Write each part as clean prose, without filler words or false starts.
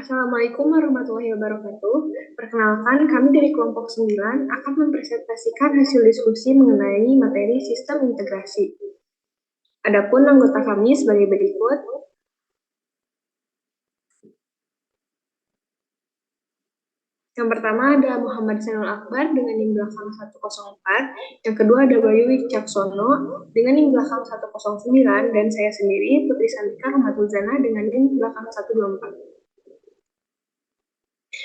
Assalamualaikum warahmatullahi wabarakatuh. Perkenalkan, kami dari kelompok 9 akan mempresentasikan hasil diskusi mengenai materi sistem integrasi. Adapun anggota kami sebagai berikut. Yang pertama ada Muhammad Zainul Akbar dengan NIM belakang 104, yang kedua ada Bayu Wicaksono dengan NIM belakang 109, dan saya sendiri Putri Santika Rahmatul Zana dengan NIM belakang 124.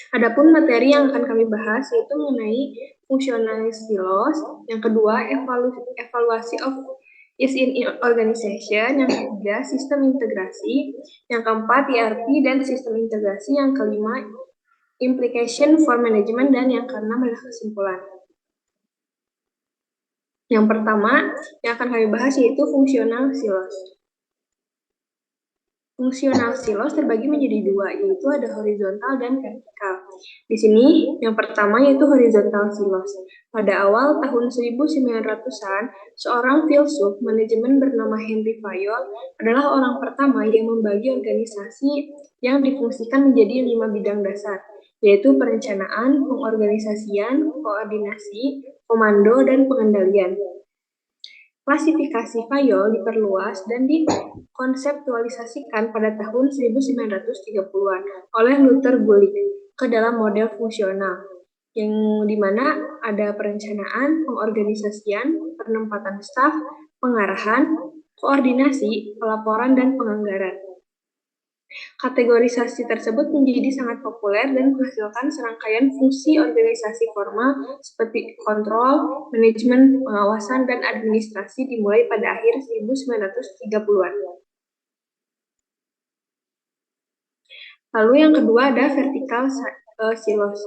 Adapun materi yang akan kami bahas yaitu mengenai functionality loss, yang kedua evaluasi of is in organization, yang ketiga sistem integrasi, yang keempat ERP dan sistem integrasi, yang kelima implication for management, dan yang keenam adalah kesimpulan. Yang pertama yang akan kami bahas yaitu fungsional silos. Fungsional silos terbagi menjadi dua, yaitu ada horizontal dan vertikal. Di sini, yang pertama yaitu horizontal silos. Pada awal tahun 1900-an, seorang filsuf manajemen bernama Henry Fayol adalah orang pertama yang membagi organisasi yang difungsikan menjadi 5 bidang dasar, yaitu perencanaan, pengorganisasian, koordinasi, komando, dan pengendalian. Klasifikasi Fayol diperluas dan dikonseptualisasikan pada tahun 1930-an oleh Luther Gulick ke dalam model fungsional, yang dimana ada perencanaan, pengorganisasian, penempatan staf, pengarahan, koordinasi, pelaporan, dan penganggaran. Kategorisasi tersebut menjadi sangat populer dan menghasilkan serangkaian fungsi organisasi formal seperti kontrol, manajemen, pengawasan, dan administrasi dimulai pada akhir 1930-an. Lalu yang kedua ada vertikal silos.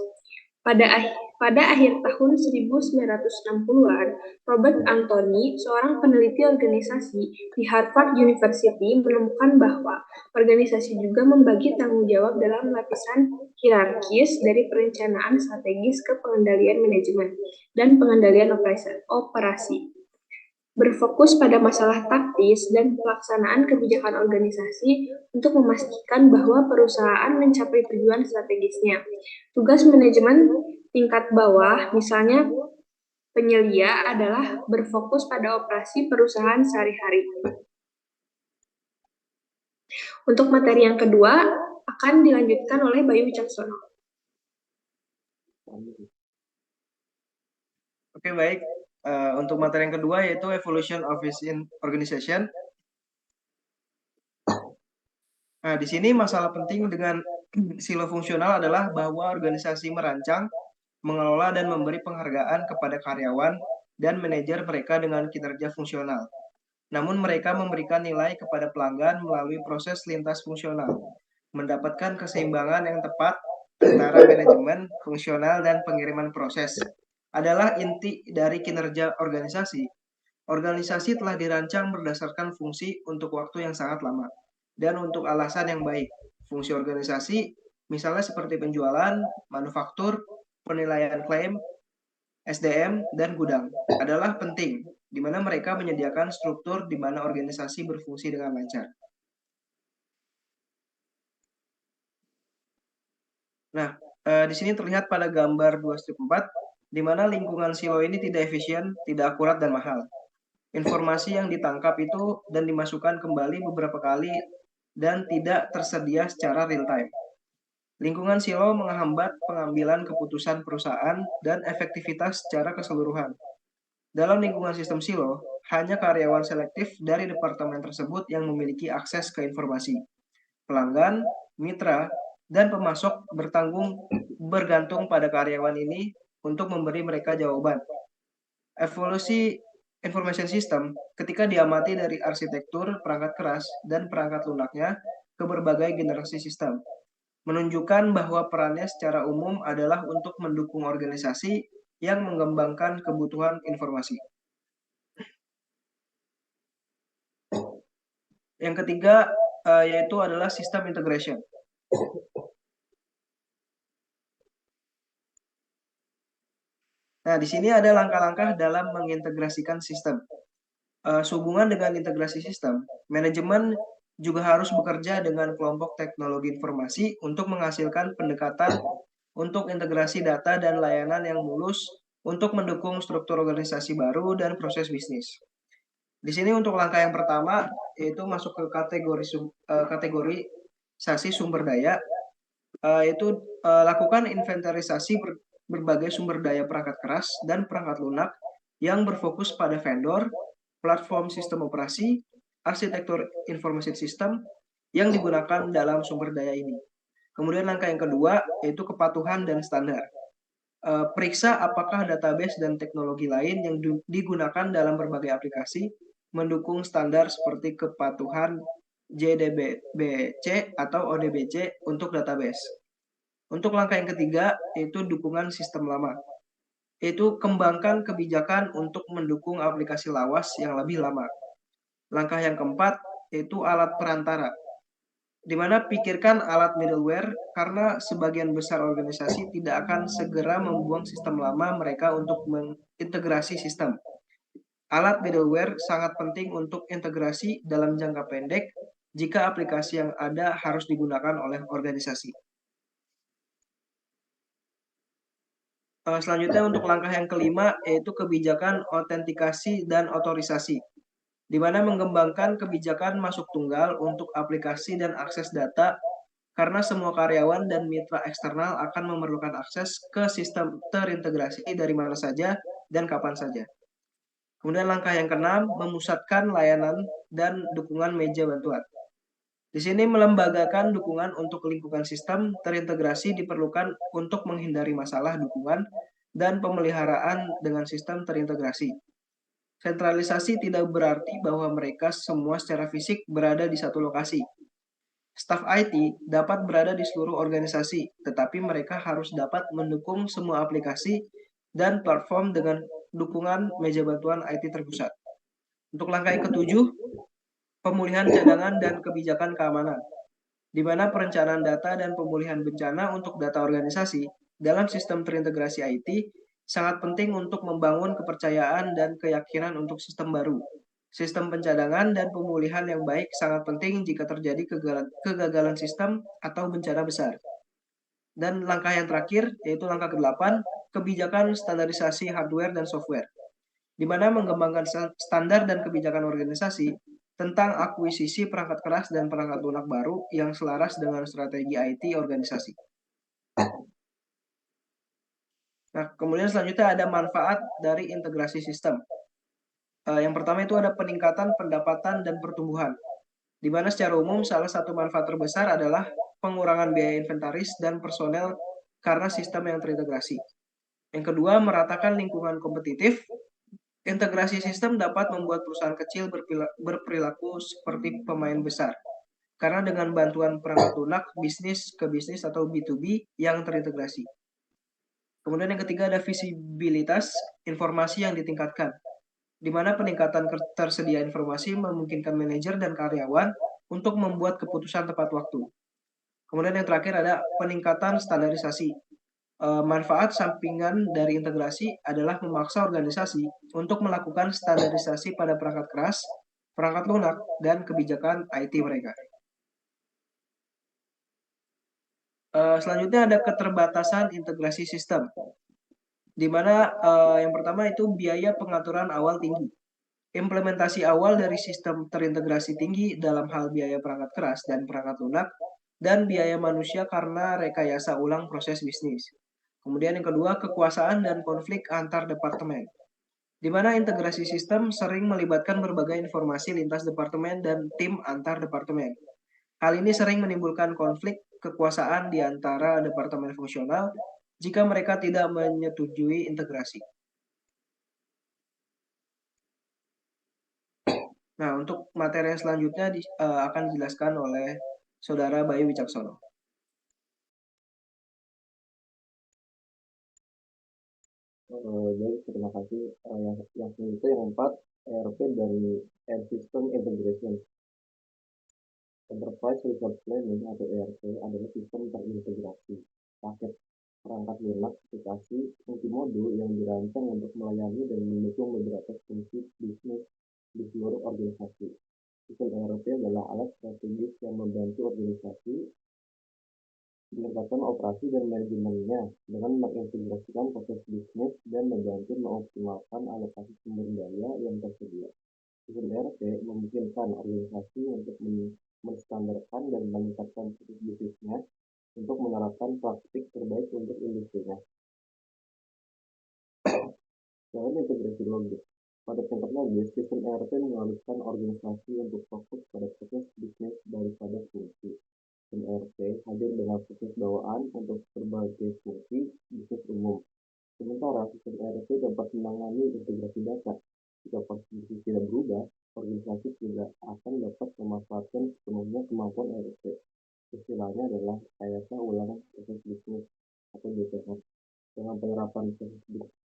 Pada akhir tahun 1960-an, Robert Anthony, seorang peneliti organisasi di Harvard University, menemukan bahwa organisasi juga membagi tanggung jawab dalam lapisan hierarkis dari perencanaan strategis ke pengendalian manajemen dan pengendalian operasi. Berfokus pada masalah taktis dan pelaksanaan kebijakan organisasi untuk memastikan bahwa perusahaan mencapai tujuan strategisnya. Tugas manajemen tingkat bawah, misalnya penyelia, adalah berfokus pada operasi perusahaan sehari-hari. Untuk materi yang kedua akan dilanjutkan oleh Bayu Wicaksono. Oke, baik. Untuk materi yang kedua yaitu Evolution of Organization. Nah, di sini masalah penting dengan silo fungsional adalah bahwa organisasi merancang, mengelola, dan memberi penghargaan kepada karyawan dan manajer mereka dengan kinerja fungsional. Namun mereka memberikan nilai kepada pelanggan melalui proses lintas fungsional, mendapatkan keseimbangan yang tepat antara manajemen, fungsional, dan pengiriman proses adalah inti dari kinerja organisasi. Organisasi telah dirancang berdasarkan fungsi untuk waktu yang sangat lama dan untuk alasan yang baik. Fungsi organisasi misalnya seperti penjualan, manufaktur, penilaian klaim, SDM, dan gudang adalah penting, di mana mereka menyediakan struktur di mana organisasi berfungsi dengan lancar. Nah, di sini terlihat pada gambar 2/4, di mana lingkungan silo ini tidak efisien, tidak akurat, dan mahal. Informasi yang ditangkap itu dan dimasukkan kembali beberapa kali dan tidak tersedia secara real time. Lingkungan silo menghambat pengambilan keputusan perusahaan dan efektivitas secara keseluruhan. Dalam lingkungan sistem silo, hanya karyawan selektif dari departemen tersebut yang memiliki akses ke informasi. Pelanggan, mitra, dan pemasok bergantung pada karyawan ini untuk memberi mereka jawaban. Evolusi information system ketika diamati dari arsitektur perangkat keras dan perangkat lunaknya ke berbagai generasi sistem, menunjukkan bahwa perannya secara umum adalah untuk mendukung organisasi yang mengembangkan kebutuhan informasi. Yang ketiga yaitu adalah sistem integration. Nah, di sini ada langkah-langkah dalam mengintegrasikan sistem. Sehubungan dengan integrasi sistem, manajemen juga harus bekerja dengan kelompok teknologi informasi untuk menghasilkan pendekatan untuk integrasi data dan layanan yang mulus untuk mendukung struktur organisasi baru dan proses bisnis. Di sini untuk langkah yang pertama yaitu masuk ke kategorisasi sumber daya, yaitu lakukan inventarisasi berbagai sumber daya perangkat keras dan perangkat lunak yang berfokus pada vendor, platform sistem operasi, arsitektur informasi sistem yang digunakan dalam sumber daya ini. Kemudian langkah yang kedua yaitu kepatuhan dan standar. Periksa apakah database dan teknologi lain yang digunakan dalam berbagai aplikasi mendukung standar seperti kepatuhan JDBC atau ODBC untuk database. Untuk langkah yang ketiga yaitu dukungan sistem lama, yaitu kembangkan kebijakan untuk mendukung aplikasi lawas yang lebih lama. Langkah yang keempat yaitu alat perantara, di mana pikirkan alat middleware karena sebagian besar organisasi tidak akan segera membuang sistem lama mereka untuk mengintegrasi sistem. Alat middleware sangat penting untuk integrasi dalam jangka pendek jika aplikasi yang ada harus digunakan oleh organisasi. Selanjutnya untuk langkah yang kelima yaitu kebijakan autentikasi dan otorisasi, di mana mengembangkan kebijakan masuk tunggal untuk aplikasi dan akses data karena semua karyawan dan mitra eksternal akan memerlukan akses ke sistem terintegrasi dari mana saja dan kapan saja. Kemudian langkah yang keenam, memusatkan layanan dan dukungan meja bantuan. Di sini melembagakan dukungan untuk lingkungan sistem terintegrasi diperlukan untuk menghindari masalah dukungan dan pemeliharaan dengan sistem terintegrasi. Sentralisasi tidak berarti bahwa mereka semua secara fisik berada di satu lokasi. Staf IT dapat berada di seluruh organisasi, tetapi mereka harus dapat mendukung semua aplikasi dan platform dengan dukungan meja bantuan IT terpusat. Untuk langkah yang ketujuh, pemulihan cadangan dan kebijakan keamanan, di mana perencanaan data dan pemulihan bencana untuk data organisasi dalam sistem terintegrasi IT sangat penting untuk membangun kepercayaan dan keyakinan untuk sistem baru. Sistem pencadangan dan pemulihan yang baik sangat penting jika terjadi kegagalan sistem atau bencana besar. Dan langkah yang terakhir, yaitu langkah ke-8, kebijakan standarisasi hardware dan software, di mana mengembangkan standar dan kebijakan organisasi tentang akuisisi perangkat keras dan perangkat lunak baru yang selaras dengan strategi IT organisasi. Nah, kemudian selanjutnya ada manfaat dari integrasi sistem. Yang pertama itu ada peningkatan pendapatan dan pertumbuhan, di mana secara umum salah satu manfaat terbesar adalah pengurangan biaya inventaris dan personel karena sistem yang terintegrasi. Yang kedua, meratakan lingkungan kompetitif. Integrasi sistem dapat membuat perusahaan kecil berperilaku seperti pemain besar, karena dengan bantuan perangkat lunak bisnis ke bisnis atau B2B yang terintegrasi. Kemudian yang ketiga ada visibilitas informasi yang ditingkatkan, di mana peningkatan tersedia informasi memungkinkan manajer dan karyawan untuk membuat keputusan tepat waktu. Kemudian yang terakhir ada peningkatan standarisasi. Manfaat sampingan dari integrasi adalah memaksa organisasi untuk melakukan standarisasi pada perangkat keras, perangkat lunak, dan kebijakan IT mereka. Selanjutnya ada keterbatasan integrasi sistem, di mana yang pertama itu biaya pengaturan awal tinggi. Implementasi awal dari sistem terintegrasi tinggi dalam hal biaya perangkat keras dan perangkat lunak, dan biaya manusia karena rekayasa ulang proses bisnis. Kemudian yang kedua, kekuasaan dan konflik antar departemen, di mana integrasi sistem sering melibatkan berbagai informasi lintas departemen dan tim antar departemen. Hal ini sering menimbulkan konflik kekuasaan di antara departemen fungsional jika mereka tidak menyetujui integrasi. Nah, untuk materi yang selanjutnya akan dijelaskan oleh Saudara Bayu Wicaksono. Baik, terima kasih. Yang selanjutnya yang keempat, ERP dari Air System Integration. Enterprise Resource Planning atau ERP adalah sistem terintegrasi paket perangkat lunak aplikasi multimodul yang dirancang untuk melayani dan mendukung beberapa fungsi bisnis di seluruh organisasi. Sistem ERP adalah alat strategi meningkatkan operasi dan manajemennya dengan mengintegrasikan proses bisnis dan membantu mengoptimalkan alokasi sumber daya yang tersedia. Sistem ERP memungkinkan organisasi untuk menstandarkan dan meningkatkan proses bisnisnya untuk menerapkan praktik terbaik untuk industrinya. Selain integrasi logis, pada tingkat logis, sistem ERP mengharuskan organisasi untuk fokus pada proses bisnis daripada fungsi. Sistem ERP hadir dengan proses bawaan untuk berbagai fungsi bisnis umum. Sementara sistem ERP dapat menangani integrasi data. Jika proses bisnis tidak berubah, organisasi tidak akan dapat memanfaatkan sepenuhnya kemampuan ERP. Istilahnya adalah rekayasa ulang proses bisnis atau BPR. Dengan penerapan proses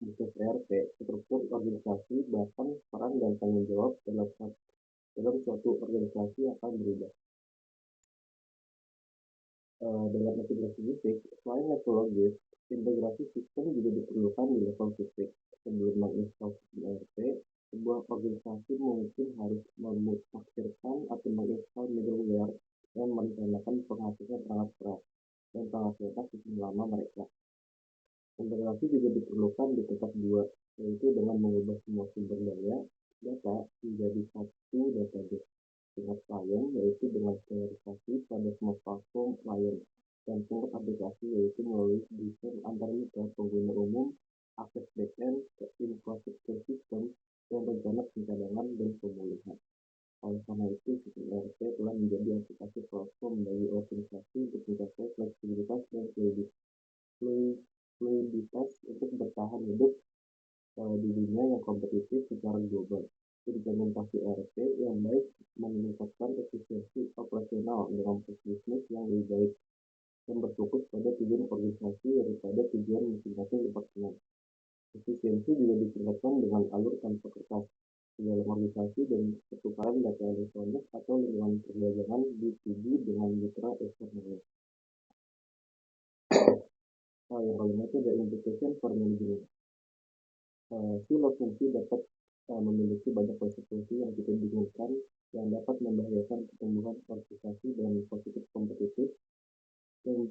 bisnis ERP, struktur organisasi, bahkan peran dan tanggung jawab dalam suatu organisasi akan berubah. Dengan integrasi fisik, selain metodologis, integrasi sistem juga diperlukan di level fisik. Sebelum menginstal sistem ERP, sebuah organisasi mungkin harus memutakhirkan atau menginstal middleware dan merencanakan penghapusan perangkat keras dan perangkat lunak sistem lama mereka. Integrasi juga diperlukan di tingkat 2, yaitu dengan mengubah semua sumber data menjadi satu database. Tingkat klien yaitu dengan standarisasi pada semua platform klien, dan tingkat aplikasi yaitu melalui desain antar mitra pengguna umum, akses backend ke infrastruktur sistem, dan rencana pencadangan dan pemulihan. Oleh karena itu, sistem ERP telah menjadi aplikasi platform bagi organisasi untuk mencapai fleksibilitas dan fluiditas untuk bertahan hidup di dunia yang kompetitif secara global. Implementasi ERP yang baik meningkatkan efisiensi operasional dengan proses bisnis yang lebih baik dan berfokus pada tujuan organisasi daripada tujuan masing-masing departemen. Efisiensi juga ditingkatkan dengan alur tanpa kertas di dalam organisasi dan pertukaran data elektronik atau lingkungan perdagangan B2B dengan mitra eksternal. Yang kelima itu ada implication for management. Silo fungsi dapat memiliki banyak konsekuensi yang tidak diinginkan yang dapat membahayakan pertumbuhan organisasi dan positif kompetitif dan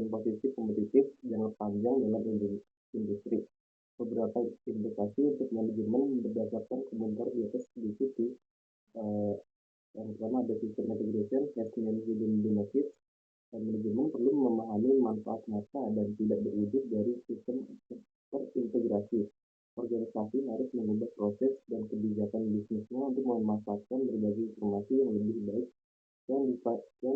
posisi kompetitif jangka panjang dalam industri. Beberapa implikasi untuk manajemen berdasarkan komentar di atas diikuti. Yang pertama ada sistem integration has many hidden benefits. Manajemen perlu memahami manfaat nyata dan tidak berwujud dari sistem terintegrasi. Organisasi harus mengubah proses dan kebijakan bisnisnya untuk memanfaatkan berbagai informasi yang lebih baik yang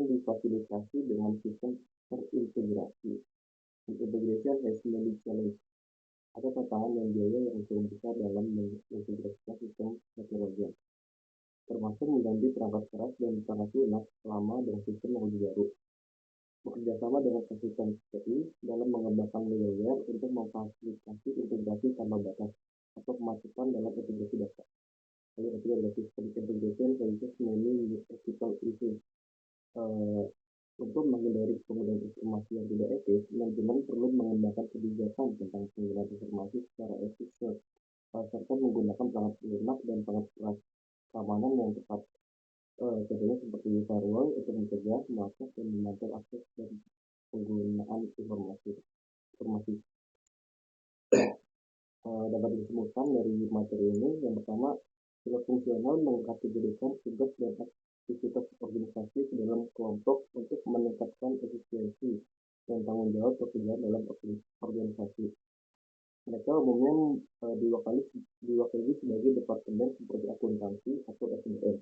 difasilitasi dengan sistem terintegrasi. Integration has many challenges. Ada tantangan dan biaya yang cukup besar dalam mengintegrasikan sistem teknologi, termasuk mengganti perangkat keras dan perangkat lunak lama dengan sistem yang lebih baru. Bekerjasama dengan konsultan TI dalam mengembangkan middleware untuk memfasilitasi integrasi tanpa batas atau kemacetan dalam integrasi data. Lalu ketiga adalah sistem integration raises many ethical issues. Untuk menghindari penggunaan informasi yang tidak etis, manajemen perlu mengembangkan kebijakan tentang penggunaan informasi secara etis serta menggunakan perangkat lunak dan perangkat keamanan yang tepat. Contohnya seperti firewall untuk mencegah, melacak, dan memantau akses dan penggunaan informasi. Dapat disebutkan dari materi ini, yang pertama, silo fungsional mengkategorikan tugas dan aktivitas organisasi ke dalam kelompok untuk meningkatkan efisiensi dan tanggung jawab pekerjaan dalam organisasi. Mereka umumnya diwakili sebagai departemen seperti akuntansi atau SDM.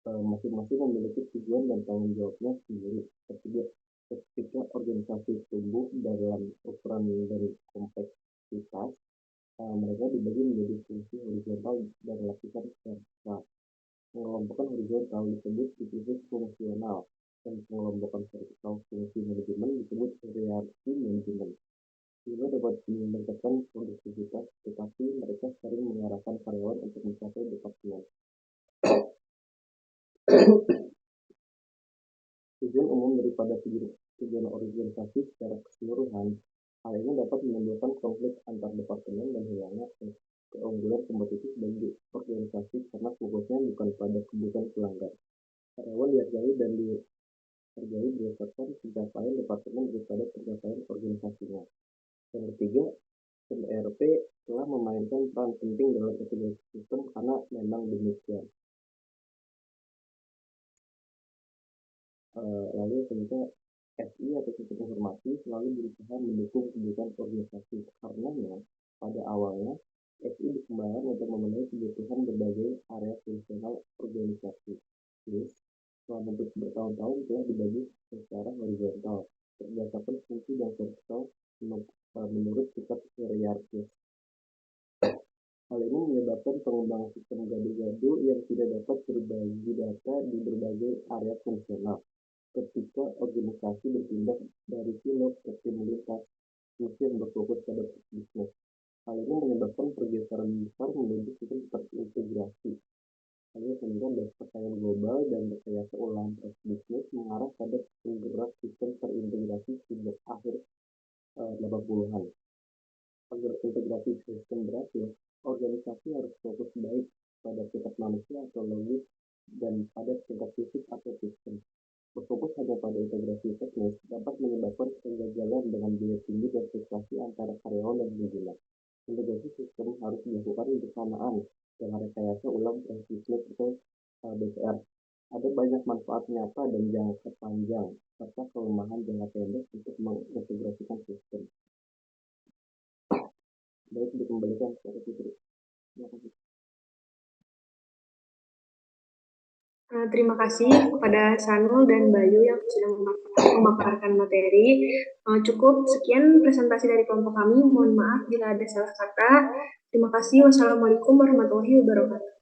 Masing-masing memiliki tujuan dan tanggung jawabnya sendiri. Ketika organisasi tumbuh dalam ukuran dan kompleksitas, mereka dibagi menjadi fungsi horizontal dan lapisan vertikal. Pengelompokan horizontal disebut divisi fungsional dan pengelompokan vertikal fungsi manajemen disebut hierarki manajemen. Sehingga dapat meningkatkan produktivitas, tetapi mereka sering mengarahkan karyawan untuk mencapai departemen. Tujuan umum daripada tujuan organisasi secara keseluruhan, hal ini dapat menimbulkan konflik antar departemen dan hilangnya keunggulan kompetitif bagi organisasi karena fokusnya bukan pada kebutuhan pelanggan. Karyawan dihargai dan terjadi berdasarkan pencapaian departemen daripada pencapaian organisasinya. Yang ketiga, tim ERP telah memainkan peran penting dalam integrasi sistem karena memang demikian. Lalu selanjutnya SI atau sistem informasi selalu berusaha mendukung kebutuhan organisasi karena pada awalnya SI dikembangkan untuk memenuhi kebutuhan berbagai area fungsional organisasi. Terus, selama bertahun-tahun telah dibagi secara horizontal berdasarkan fungsi dan vertikal menurut sikap hierarkis. Hal ini menyebabkan pengembangan sistem gado-gado yang tidak dapat berbagi data di berbagai area fungsional. Ketika organisasi berpindah dari silo ke tim lintas fungsi yang berfokus pada bisnis. Hal ini menyebabkan pergeseran besar menuju sistem terintegrasi. Hanya kemudian dari persaingan global dan rekayasa ulang bisnis mengarah pada penggerak sistem terintegrasi sejak akhir 80-an. Agar integrasi sistem berhasil, organisasi harus fokus baik pada tingkat manusia atau logis dan pada tingkat fisik atau sistem. Berfokus hanya pada integrasi teknis dapat menyebabkan kegagalan dengan biaya tinggi dan frustasi antara karyawan dan pengguna. Integrasi sistem harus dilakukan bersamaan dengan rekayasa ulang bisnis atau BPR. Ada banyak manfaat nyata dan jangka panjang serta kelemahan jangka pendek untuk mengintegrasikan sistem. Baik, dikembalikan kepada Putri. Terima kasih. Terima kasih kepada Sanul dan Bayu yang sudah memaparkan materi. Cukup sekian presentasi dari kelompok kami. Mohon maaf bila ada salah kata. Terima kasih. Wassalamualaikum warahmatullahi wabarakatuh.